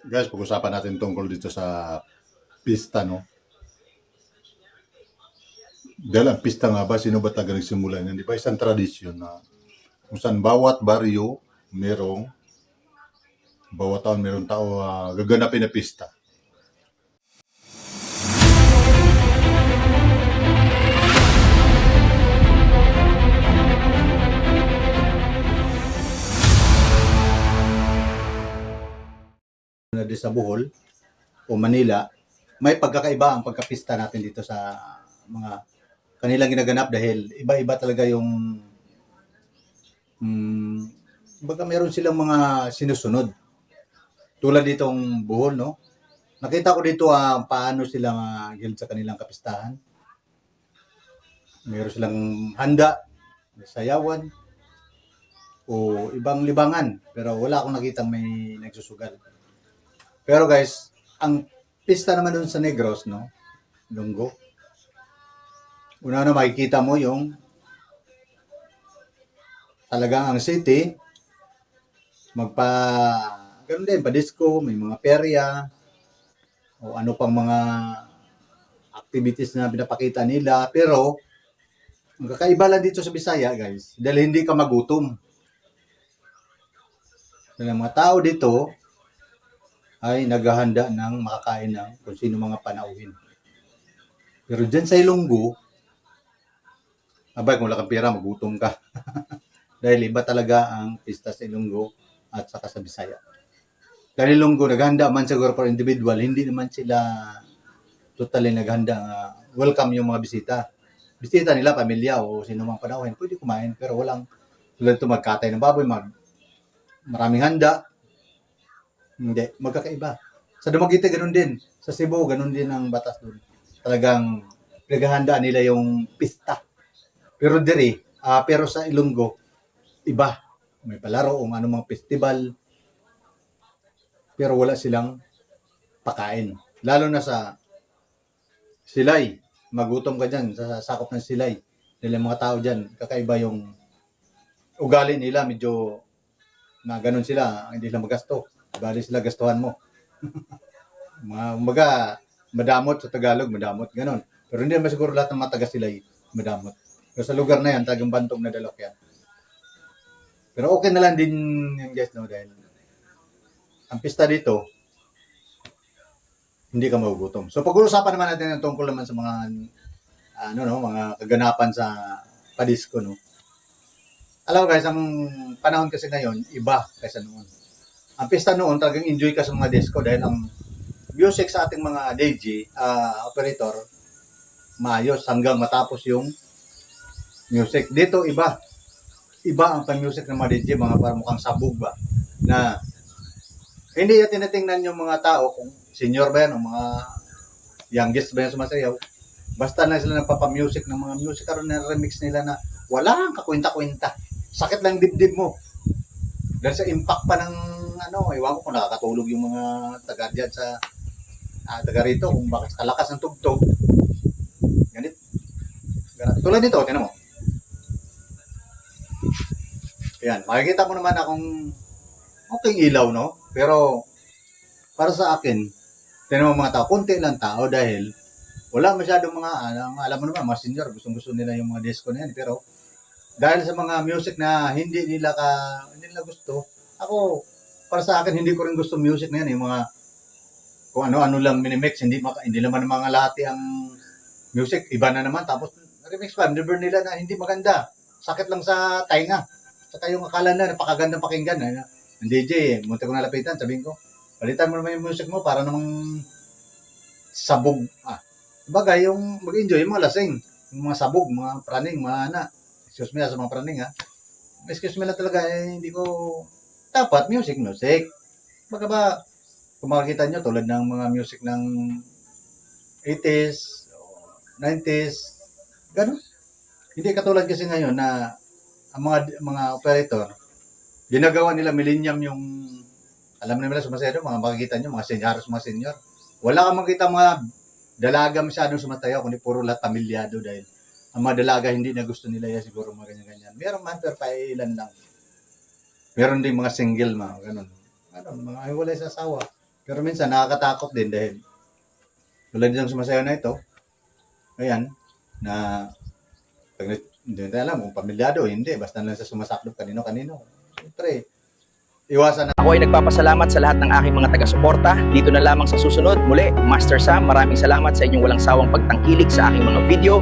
Guys, pag-usapan natin tungkol dito sa pista, no? Dahil ang pista nga ba, sino ba taga nagsimula niyan? Di ba isang tradisyon na kung saan bawat baryo merong, bawat taon merong tao gaganapin na pista. Na di sa Bohol o Manila, may pagkakaiba ang pagkapista natin dito sa mga kanilang ginaganap dahil iba-iba talaga yung baga meron silang mga sinusunod. Tulad ditong Bohol, no? Nakita ko dito paano sila guild sa kanilang kapistahan. Meron silang handa, sayawan, o ibang libangan. Pero wala akong nakitang may nagsusugal. Pero guys, ang pista naman dun sa Negros, no? Lunggo. Una na makikita mo yung talagang ang city, ganun din, pa-disco, may mga perya, o ano pang mga activities na pinapakita nila. Pero, ang kakaiba lang dito sa Bisaya, guys, dahil hindi ka magutom. Dahil ang mga tao dito ay naghahanda ng makakain ng kung sino mga panauhin. Pero dyan sa Ilonggo, abay, kung wala kang pera, magutom ka. Dahil iba talaga ang pista sa Ilonggo at saka sa Bisaya. Dahil Ilonggo, naghanda man siguro for individual, hindi naman sila totally naghanda. Welcome yung mga bisita. Bisita nila, pamilya o sino mang panauhin, pwede kumain. Pero walang, tulad ito magkatay ng baboy, maraming handa. Hindi, magkakaiba. Sa Dumaguete, ganun din. Sa Cebu, ganun din ang batas doon. Talagang pinaghahanda nila yung pista. Pero pero sa Ilonggo, iba. May palaro o anumang festival. Pero wala silang pakain. Lalo na sa Silay. Magutom ka dyan sa sakop ng Silay. Dahil mga tao dyan, kakaiba yung ugali nila. Medyo na ganun sila, hindi sila magasto. Bali sila gastuhan mo. Umaga, madamot sa Tagalog, madamot, ganun. Pero hindi naman siguro lahat ng mga taga Silay madamot. Pero sa lugar na yan, tagang Bantog na Dalok yan. Pero okay na lang din yung guys, no? Dahil ang pista dito, hindi ka magugutom. So pag-uusapan naman natin ang tungkol naman sa mga mga kaganapan sa padisko, no. Alam mo guys, ang panahon kasi ngayon iba kaysa noon. Ang pista noon talagang enjoy ka sa mga disco dahil ang music sa ating mga DJ operator maayos hanggang matapos yung music. Dito iba ang pang-music ng mga DJ, mga parang mukhang sabog ba na hindi na tinatingnan yung mga tao kung senior ba yan o mga youngest ba yan sumasayaw. Basta na sila nagpapamusic ng mga music karon na remix nila na walang kakwenta-kwenta. Sakit lang dibdib mo. Dahil sa impact pa ng ewan ko kung nakakatulog yung mga taga dyan sa taga rito kung bakit kalakas ng tugtog. Ganit. Tulad nito, tinan mo. Ayan, makikita mo naman akong okay ilaw, no? Pero, para sa akin, tinan mo mga tao, konti lang tao dahil wala masyadong mga, alam mo naman, mga senior, gustong-gusto nila yung mga disco na yan. Pero, dahil sa mga music na hindi nila gusto, ako, para sa akin, hindi ko rin gusto music na yan. Yung mga, kung ano-ano lang minimix, hindi naman mga lahati ang music, iba na naman. Tapos, remix pa, never nila na hindi maganda. Sakit lang sa tainga. Saka yung akala na, napakagandang pakinggan. Ang DJ, munti ko nalapitan, sabihin ko, palitan mo naman yung music mo para namang sabog. Bagay, yung mag-enjoy, yung mga lasing, yung mga sabog, mga praning, excuse me sa mga praning excuse me lang talaga, hindi ko, dapat music. Baka ba, kung makikita nyo, tulad ng mga music ng 80s, 90s, ganun. Hindi katulad kasi ngayon na ang mga operator, ginagawa nila millennium yung, alam na nila sumasayaw, mga makikita nyo, mga senior. Wala kang makita mga dalaga masyadong sumasayaw, kundi puro lahat pamilyado dahil ang mga dalaga hindi na gusto nila yan siguro mga ganyan-ganyan. Meron man, pero pailan lang. Meron din mga single, mga ganun. Mga hiwalay sa asawa. Pero minsan nakakatakot din dahil tulad ng sumasayaw na ito, ayan, na pag hindi natin alam kung pamilyado o hindi, basta lang sa sumasaklop kanino-kanino. Siyempre, iwasan na. Ako ay nagpapasalamat sa lahat ng aking mga taga-suporta. Dito na lamang sa susunod. Muli, Master Sam, maraming salamat sa inyong walang sawang pagtangkilik sa aking mga video.